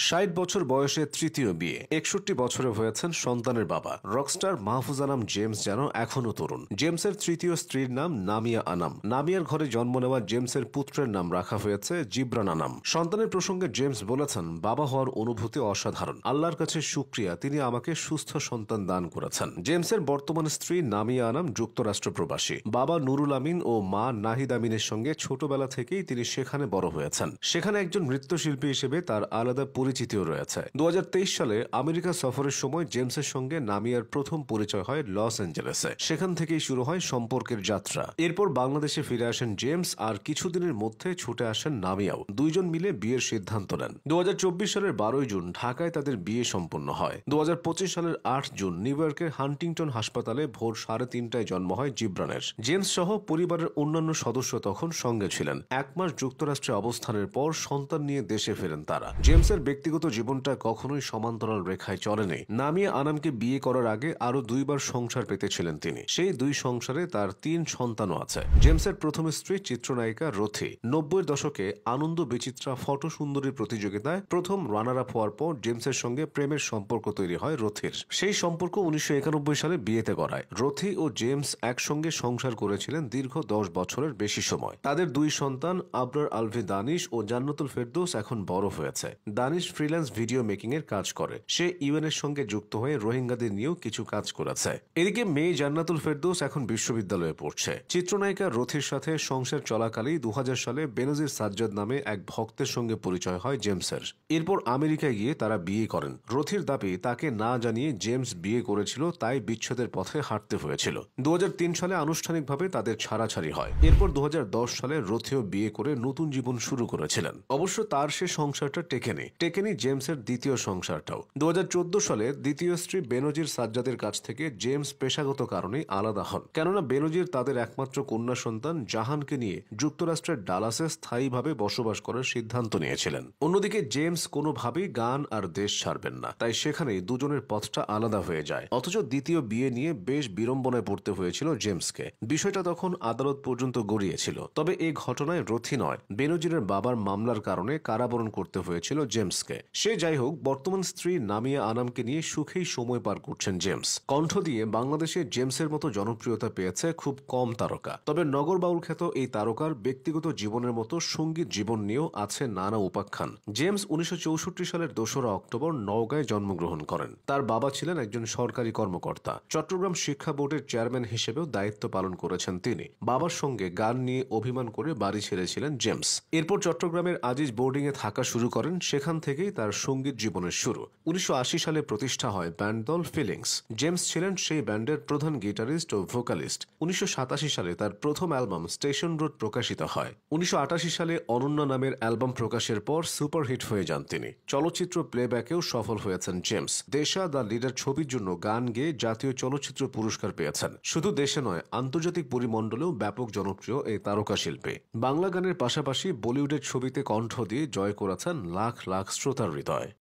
৬০ বছর বয়সে তৃতীয় বিয়ে, ৬১ বছরে হয়েছেন সন্তানের বাবা। রকস্টার মাহফুজ আনাম জেমস যেন এখনও তরুণ। জেমসের তৃতীয় স্ত্রীর নাম নামিয়া আনাম। নামিয়ার ঘরে জন্ম নেওয়া জেমসের পুত্রের নাম রাখা হয়েছে জিবরান আনাম। সন্তানের প্রসঙ্গে জেমস বলেছেন, বাবা হওয়ার অনুভূতি অসাধারণ। আল্লাহর কাছে শুকরিয়া, তিনি আমাকে সুস্থ সন্তান দান করেছেন। জেমসের বর্তমান স্ত্রী নামিয়া আনাম যুক্তরাষ্ট্র প্রবাসী। বাবা নুরুল আমিন ও মা নাহিদ আমিনের সঙ্গে ছোটবেলা থেকেই তিনি সেখানে বড় হয়েছেন। সেখানে একজন নৃত্যশিল্পী হিসেবে তার আলাদা পরিচিতিও রয়েছে। ২০২৩ সালে আমেরিকা সফরের সময় জেমসের সঙ্গে নামিয়ার প্রথম পরিচয় হয় লস অ্যাঞ্জেলেসে। সেখান থেকেই শুরু হয় সম্পর্কের যাত্রা। এরপর বাংলাদেশে ফিরে আসেন জেমস, আর কিছুদিনের মধ্যে ছুটে আসেন নামিয়াও। দুইজন মিলে বিয়ের সিদ্ধান্ত নেন। ২০২৪ সালের ১২ জুন ঢাকায় তাদের বিয়ে সম্পন্ন হয়। ২০২৫ সালের ৮ জুন নিউ ইয়র্কের হান্টিংটন হাসপাতালে ভোর ৩:৩০টায় জন্ম হয় জিবরানের। জেমস সহ পরিবারের অন্যান্য সদস্য তখন সঙ্গে ছিলেন। ১ মাস যুক্তরাষ্ট্রে অবস্থানের পর সন্তান নিয়ে দেশে ফেরেন তারা। জেমসের ব্যক্তিগত জীবনটা কখনোই সমান্তরাল রেখায় চলেনি। নামিয়া আনামকে বিয়ে করার আগে আরো ২ বার সংসার পেতেছিলেন তিনি। সেই ২ সংসারে তার ৩ সন্তানও আছে। জেমসের প্রথম স্ত্রী চিত্রনায়িকা রথি। ৯০-এর দশকে আনন্দ বিচিত্রা ফটো সুন্দরী প্রতিযোগিতায় প্রথম রানার আপ হওয়ার পর জেমসের সঙ্গে প্রেমের সম্পর্ক তৈরি হয় রথির। সেই সম্পর্ক ১৯৯১ সালে বিয়েতে গড়ায়। রথি ও জেমস একসঙ্গে সংসার করেছিলেন দীর্ঘ ১০ বছরের বেশি সময়। তাদের ২ সন্তান আবরার আলভি দানিশ ও জান্নাতুল ফেরদৌস এখন বড় হয়েছে। দানিশ ফ্রিল্যান্স ভিডিও মেকিং এর কাজ করে। সে ইউএন এর সঙ্গে যুক্ত হয়ে রোহিঙ্গাদের নিয়েও কিছু কাজ করেছে। এদিকে মেয়ে জান্নাতুল ফেরদৌস এখন বিশ্ববিদ্যালয়ে পড়ছে। চিত্রনায়িকা রথির সাথে সংসার চলাকালেই ২০০০ সালে বেনজির সাজ্জাদ নামে এক ভক্তের সঙ্গে পরিচয় হয় জেমসের। এরপর আমেরিকায় গিয়ে তারা বিয়ে করেন। রথির দাবি, তাকে না জানিয়ে জেমস বিয়ে করেছিল, তাই বিচ্ছেদের পথে হাঁটতে হয়েছিল। ২০০৩ সালে আনুষ্ঠানিকভাবে তাদের ছাড়াছাড়ি হয়। এরপর ২০১০ সালে রথিও বিয়ে করে নতুন জীবন শুরু করেছিলেন। অবশ্য তার সে সংসারটা টেকেনি জেমসের দ্বিতীয় সংসারটাও। ২০১৪ সালে দ্বিতীয় স্ত্রী বেনজির সাজ্জাদের কাছ থেকে জেমস পেশাগত কারণেই আলাদা হন। কেননা বেনজির তাদের একমাত্র কন্যা সন্তান জাহানকে নিয়ে যুক্তরাষ্ট্রের ডালাসে স্থায়ীভাবে বসবাস করার সিদ্ধান্ত নিয়েছিলেন। অন্যদিকে জেমস কোনোভাবেই গান আর দেশ ছাড়বেন না, তাই সেখানেই দুজনের পথটা আলাদা হয়ে যায়। অথচ দ্বিতীয় বিয়ে নিয়ে বেশ বিড়ম্বনায় পড়তে হয়েছিল জেমসকে। বিষয়টা তখন আদালত পর্যন্ত গড়িয়েছিল। তবে এই ঘটনায় রথি নয়, বেনজিরের বাবার মামলার কারণে কারাবরণ করতে হয়েছিল জেমসকে। সে যাই হোক, বর্তমান স্ত্রী নামিয়া আনামকে নিয়ে সুখেই সময় পার করছেন জেমস। কণ্ঠ দিয়ে বাংলাদেশে জেমসের মতো জনপ্রিয়তা পেয়েছে খুব কম তারকা। তবে নগর বাউল খ্যাত এই তারকার ব্যক্তিগত জীবনের মতো সঙ্গীত জীবন নিয়েও আছে নানা উপাখ্যান। জেমস ১৯৬৪ সালের ২রা অক্টোবর নওগাঁয় জন্মগ্রহণ করেন। তার বাবা ছিলেন একজন সরকারি কর্মকর্তা। চট্টগ্রাম শিক্ষা বোর্ডের চেয়ারম্যান হিসেবেও দায়িত্ব পালন করেছেন তিনি। বাবার সঙ্গে গান নিয়ে অভিমান করে বাড়ি ছেড়েছিলেন জেমস। এরপর চট্টগ্রামের আজিজ বোর্ডিংয়ে থাকা শুরু করেন। সেখান থেকেই তার সঙ্গীত জীবনের শুরু। ১৯৮০ সালে প্রতিষ্ঠা হয় ব্যান্ড দল ফিলিংস। জেমস ছিলেন সেই ব্যান্ডের প্রধান গিটারিস্ট ও ভোকালিস্ট। ১৯৮৭ সালে তার প্রথম অ্যালবাম স্টেশন রোড প্রকাশিত হয়। ১৯৮৮ সালে অনন্য নামের অ্যালবাম প্রকাশের পর সুপারহিট হয়ে যান তিনি। চলচ্চিত্র প্লেব্যাকেও সফল হয়েছেন জেমস। দেশা দ্য লিডার ছবির জন্য গান গেয়ে জাতীয় চলচ্চিত্র পুরস্কার পেয়েছেন। শুধু দেশে নয়, আন্তর্জাতিক পরিমণ্ডলেও ব্যাপক জনপ্রিয় এই তারকা শিল্পী। বাংলা গানের পাশাপাশি বলিউডের ছবিতে কণ্ঠ দিয়ে জয় করেছেন লাখ লাখ শ্রোতার হৃদয়।